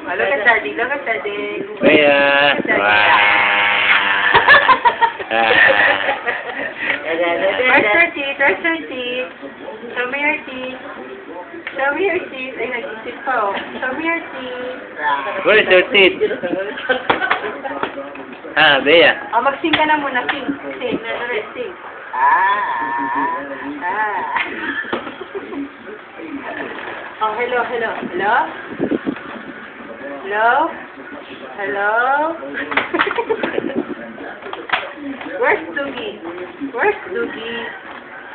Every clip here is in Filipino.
Look at Daddy. Look at Daddy. Bea. Where's your teeth? Where's your teeth? Show me your teeth. Show me your teeth. Ay, nag-isip pa, oh. Show me your teeth. Where's your teeth? Ah, Bea. Oh, mag-sing ka na muna. Sing. Sing. Sing. Oh, hello, hello. Hello? Hello? Hello? Where's Doogie? Where's Doogie?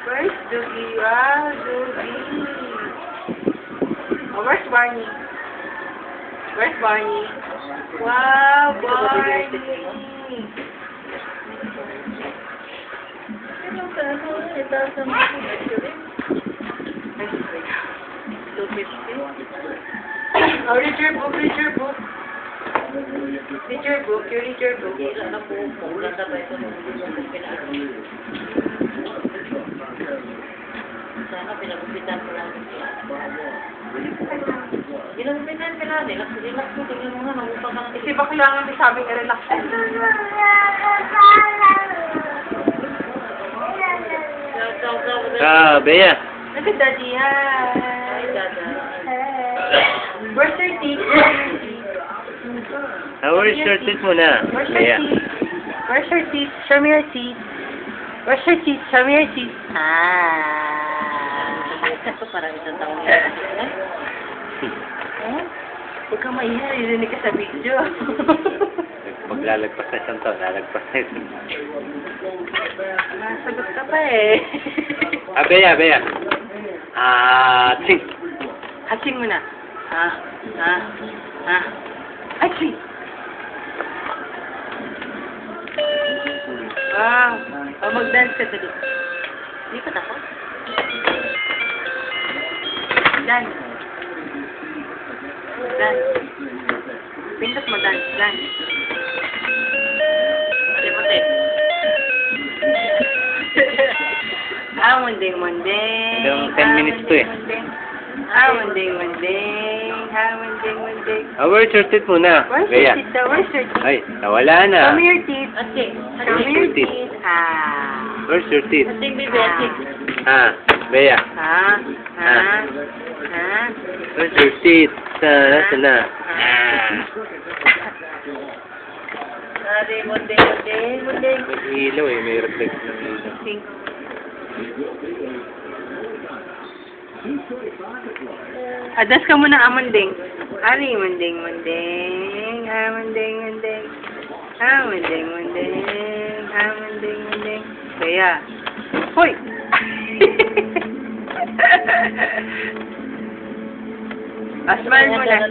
Where's Doogie? Wow, Doogie. Oh, where's Barney? Where's Barney? Wow, Barney. Oh, read your book, read your book. Read your book, you read your book. Sana pinagupitan ko lang siya. Pinagupitan ka lang. Relax mo. Tingnan mo nga. Nangupang ka lang. Kasi ba kailangan may sabing relax? Ah, Bea. Look at Daddy. Hi. Where's your teeth? Where's your teeth muna? Where's your Bea. teeth? Where's your teeth? Show me your teeth. Where's your teeth? Show me your teeth. Ito parang isang taong yan. Huwag kang maingay. Narinig ka sa video. Maglalagpas na siyang taon. Lalagpas na ito. Nasagot ka pa eh. Ah, Bea, Bea. Ching. Hatsing mo na. Hatsing. Wow. O, mag-dance ka dali. Lipat ako. Dance. Dance. Pindot mo, dance. Dance. Lipatin. Munding. Hanggang 10 minutes to eh. Munding. Where's your teeth muna? Where's Bea. your teeth? Where's your teeth? Ay, nawala na. Show me your teeth. Ating. Show me your teeth. teeth. Where's your teeth? Ating baby. Ating. Bea. Where's your teeth? Nasa na? Munding. May ilaw eh. May reflect ng ilaw. Adas ka muna, Munding. Ari, Munding. Munding. Kaya. Hoy! Asmal mo na.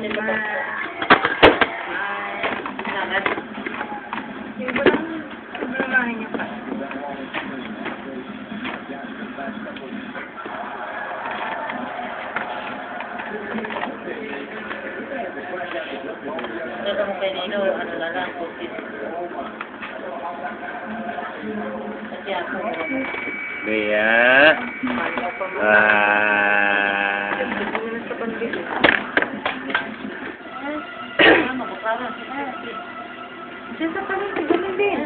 Problemahin niyo pa. Ito mo kay Nino. Ano na lang. Kusit. Kasi ako. Bea. Siyempre pa rin, ganun din.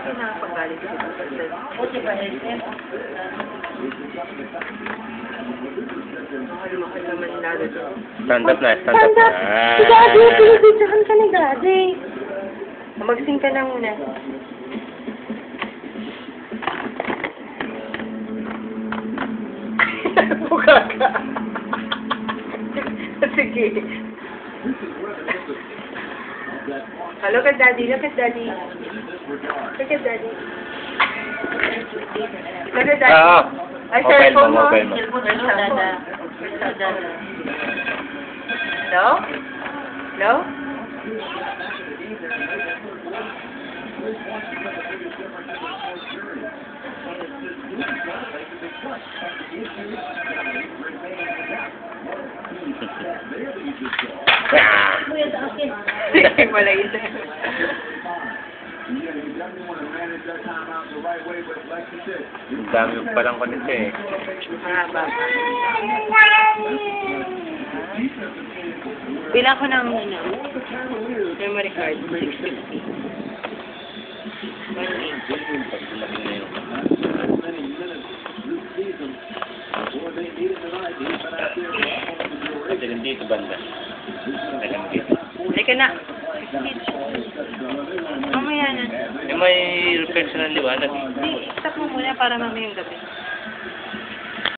Kasi nakapagalit ko sa person. Buti ba SM? Mahal naman lalo to. Stand up na. Stand up! Si Daddy, pinipidyahan ka ni Daddy. Mag-sing ka na muna. Buka ka. Sige. Look at Daddy. Look at Daddy. Look at Daddy. Look at Daddy. Ay, cellphone mo. Hello? Hello? Kuya, sa akin. Wala yun. Ang dami mo palang konito eh. Mahaba pa. Bilang ko ng memory card, 650. 1 gig. Pag dumating na yun. Dagan dito banda. Dagan dito. Halika na. Mamaya na. Eh, may reflection ng liwanag. Stop mo muna para mamayang gabi.